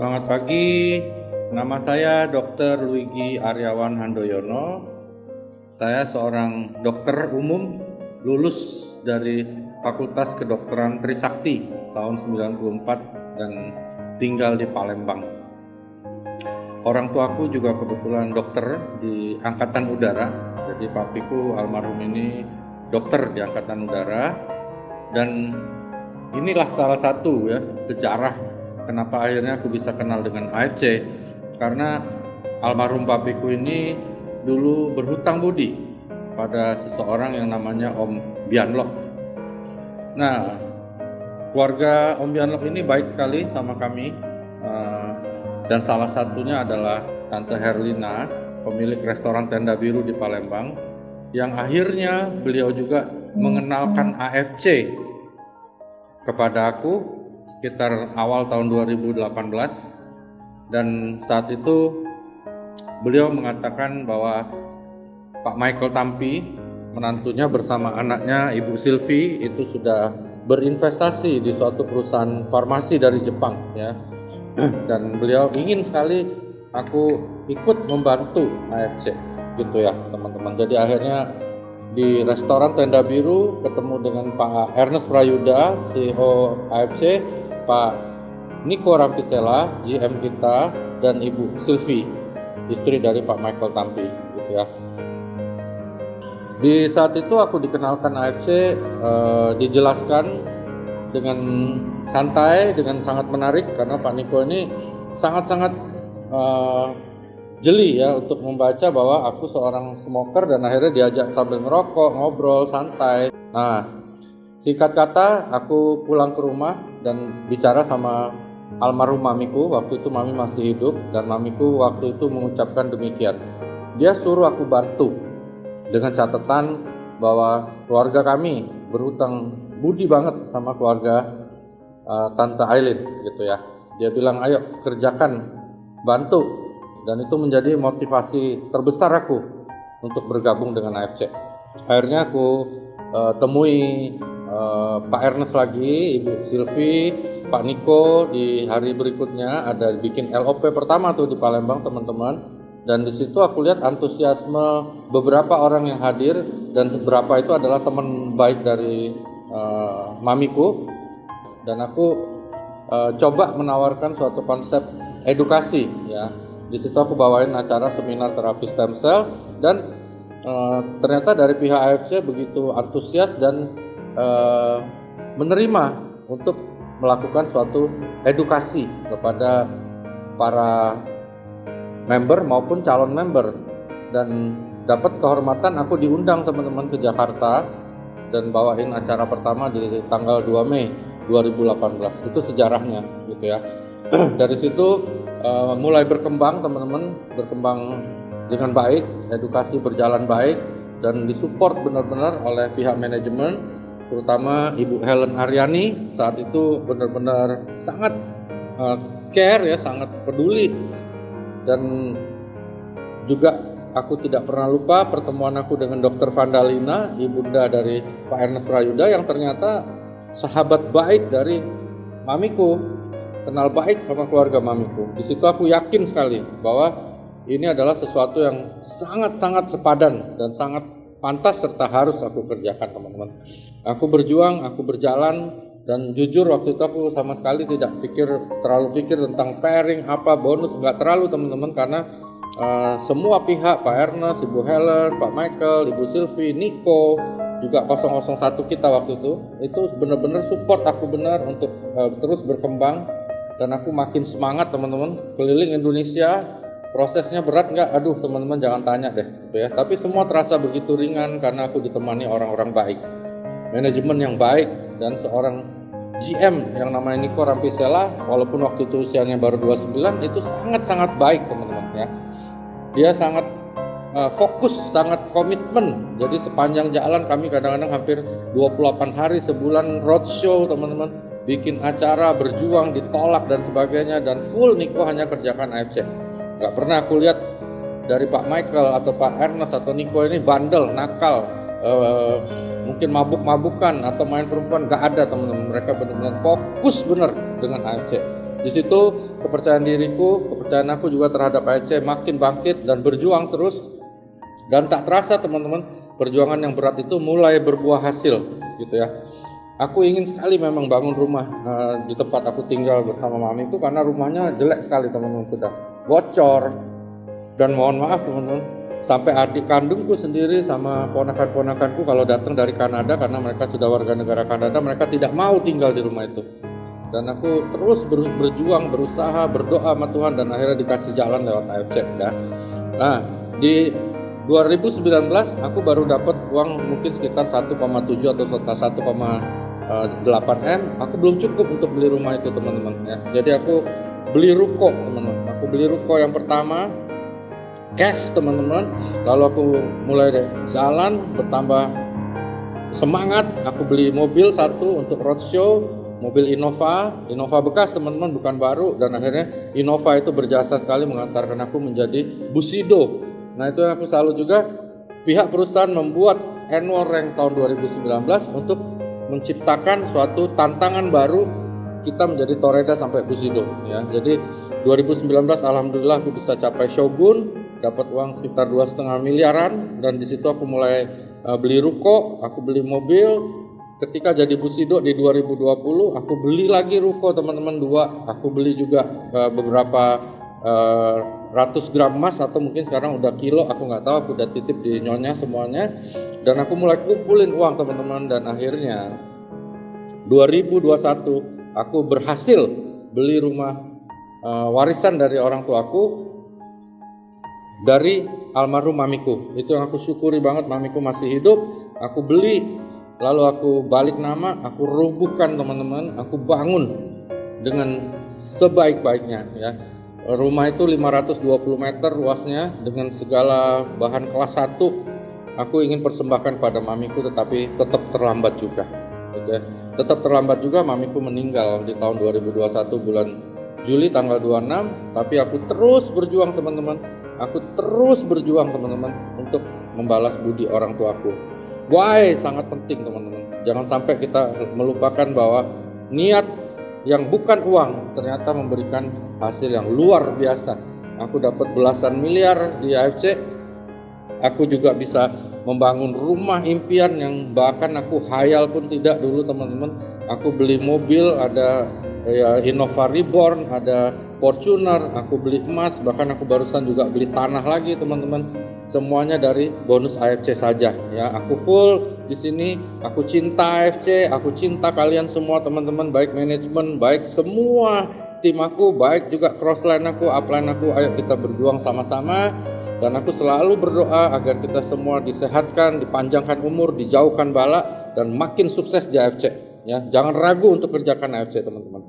Selamat pagi, nama saya Dr. Luigi Aryawan Handoyono. Saya seorang dokter umum lulus dari Fakultas Kedokteran Trisakti tahun 94 dan tinggal di Palembang. Orang tuaku juga kebetulan dokter di Angkatan Udara, jadi papiku almarhum ini dokter di Angkatan Udara, dan inilah salah satu sejarah kenapa akhirnya aku bisa kenal dengan AFC, karena almarhum papiku ini dulu berhutang budi pada seseorang yang namanya Om Bianlok. Nah, keluarga Om Bianlok ini baik sekali sama kami, dan salah satunya adalah Tante Herlina, pemilik restoran Tenda Biru di Palembang, yang akhirnya beliau juga mengenalkan AFC kepada aku sekitar awal tahun 2018, dan saat itu beliau mengatakan bahwa Pak Michael Tampi, menantunya bersama anaknya Ibu Sylvie, itu sudah berinvestasi di suatu perusahaan farmasi dari Jepang ya. Dan beliau ingin sekali aku ikut membantu AFC gitu ya teman-teman. Jadi akhirnya di restoran Tenda Biru ketemu dengan Pak Ernest Prayuda, CEO AFC, Pak Niko Rampisela, GM kita, dan Ibu Sylvie, istri dari Pak Michael Tampi gitu ya. Di saat itu aku dikenalkan AFC, dijelaskan dengan santai, dengan sangat menarik, karena Pak Niko ini sangat-sangat jeli ya untuk membaca bahwa aku seorang smoker, dan akhirnya diajak sambil ngerokok, ngobrol santai. Nah, singkat kata aku pulang ke rumah dan bicara sama almarhum mamiku. Waktu itu mami masih hidup, dan mamiku waktu itu mengucapkan demikian. Dia suruh aku bantu dengan catatan bahwa keluarga kami berhutang budi banget sama keluarga Tante Aileen gitu ya. Dia bilang ayo kerjakan, bantu, dan itu menjadi motivasi terbesar aku untuk bergabung dengan AFC. Akhirnya aku temui Pak Ernest lagi, Ibu Sylvie, Pak Niko. Di hari berikutnya ada bikin LOP pertama tuh di Palembang teman-teman, dan di situ aku lihat antusiasme beberapa orang yang hadir, dan beberapa itu adalah teman baik dari mamiku, dan aku coba menawarkan suatu konsep edukasi ya. Di situ aku bawain acara seminar terapi stem cell, dan ternyata dari pihak AFC begitu antusias dan menerima untuk melakukan suatu edukasi kepada para member maupun calon member, dan dapat kehormatan aku diundang teman-teman ke Jakarta dan bawain acara pertama di tanggal 2 Mei 2018. Itu sejarahnya gitu ya. Dari situ mulai berkembang teman-teman, berkembang dengan baik, edukasi berjalan baik, dan disupport benar-benar oleh pihak manajemen, terutama Ibu Helen Aryani. Saat itu benar-benar sangat care ya, sangat peduli. Dan juga aku tidak pernah lupa pertemuan aku dengan Dr. Vandalina, ibunda dari Pak Ernest Prayuda, yang ternyata sahabat baik dari mamiku, kenal baik sama keluarga mamiku. Di situ aku yakin sekali bahwa ini adalah sesuatu yang sangat-sangat sepadan dan sangat pantas serta harus aku kerjakan teman-teman. Aku berjuang, aku berjalan, dan jujur waktu itu aku sama sekali tidak terlalu pikir tentang pairing, apa bonus, nggak terlalu teman-teman, karena semua pihak, Pak Ernest, Ibu Helen, Pak Michael, Ibu Sylvie, Niko, juga 001 kita waktu itu benar-benar support aku benar untuk terus berkembang, dan aku makin semangat teman-teman. Keliling Indonesia, prosesnya berat nggak? Aduh teman-teman jangan tanya deh gitu ya. Tapi semua terasa begitu ringan karena aku ditemani orang-orang baik, manajemen yang baik, dan seorang GM yang namanya Niko Rampisela, walaupun waktu itu usianya baru 29, itu sangat-sangat baik teman-teman ya. Dia sangat fokus, sangat komitmen. Jadi sepanjang jalan kami kadang-kadang hampir 28 hari sebulan roadshow teman-teman, bikin acara, berjuang, ditolak dan sebagainya, dan full Niko hanya kerjakan AFC. Gak pernah aku lihat dari Pak Michael atau Pak Ernest atau Niko ini bandel, nakal, mungkin mabuk-mabukan atau main perempuan, gak ada teman-teman. Mereka benar-benar fokus benar dengan AFC. Di situ kepercayaan diriku, kepercayaan aku juga terhadap AFC makin bangkit dan berjuang terus. Dan tak terasa teman-teman, perjuangan yang berat itu mulai berbuah hasil gitu ya. Aku ingin sekali memang bangun rumah di tempat aku tinggal bersama mami itu, karena rumahnya jelek sekali teman-teman, sudah bocor. Dan mohon maaf teman-teman, sampai adik kandungku sendiri sama ponakan-ponakanku kalau datang dari Kanada, karena mereka sudah warga negara Kanada, mereka tidak mau tinggal di rumah itu. Dan aku terus berjuang, berusaha, berdoa sama Tuhan, dan akhirnya dikasih jalan lewat AFC ya. Nah, di 2019 aku baru dapat uang mungkin sekitar 1,7 atau 1,8 M. Aku belum cukup untuk beli rumah itu teman-teman ya. Jadi aku beli ruko teman-teman. Aku beli ruko yang pertama cash teman-teman. Lalu aku mulai jalan, bertambah semangat. Aku beli mobil satu untuk roadshow, mobil Innova bekas teman-teman, bukan baru. Dan akhirnya Innova itu berjasa sekali mengantarkan aku menjadi Busido. Nah, itu yang aku selalu juga, pihak perusahaan membuat annual rank tahun 2019 untuk menciptakan suatu tantangan baru kita menjadi Toreda sampai Busido ya. Jadi 2019 alhamdulillah aku bisa capai Shogun, dapat uang sekitar 2,5 miliaran, dan di situ aku mulai beli ruko, aku beli mobil. Ketika jadi Busido di 2020 aku beli lagi ruko teman-teman 2, aku beli juga beberapa ratus gram emas, atau mungkin sekarang udah kilo, aku nggak tahu, aku udah titip di nyonya semuanya. Dan aku mulai kumpulin uang teman-teman, dan akhirnya 2021 aku berhasil beli rumah warisan dari orang tuaku dari almarhum mamiku. Itu yang aku syukuri banget, mamiku masih hidup. Aku beli, lalu aku balik nama, aku rubuhkan teman-teman, aku bangun dengan sebaik-baiknya ya. Rumah itu 520 meter luasnya dengan segala bahan kelas 1. Aku ingin persembahkan pada mamiku, tetapi tetap terlambat juga. Tetap terlambat juga, mamiku meninggal di tahun 2021 bulan Juli tanggal 26. Tapi aku terus berjuang teman-teman. Aku terus berjuang teman-teman untuk membalas budi orang tuaku. Why? Sangat penting teman-teman. Jangan sampai kita melupakan bahwa niat yang bukan uang ternyata memberikan hasil yang luar biasa. Aku dapat belasan miliar di AFC. Aku juga bisa membangun rumah impian yang bahkan aku hayal pun tidak dulu teman-teman. Aku beli mobil, ada Innova Reborn, ada Fortuner, aku beli emas, bahkan aku barusan juga beli tanah lagi teman-teman. Semuanya dari bonus AFC saja ya. Aku full di sini, aku cinta AFC, aku cinta kalian semua teman-teman, baik manajemen, baik semua tim aku, baik juga crossline aku, upline aku. Ayo kita berjuang sama-sama. Dan aku selalu berdoa agar kita semua disehatkan, dipanjangkan umur, dijauhkan bala, dan makin sukses di AFC ya. Jangan ragu untuk kerjakan AFC teman-teman.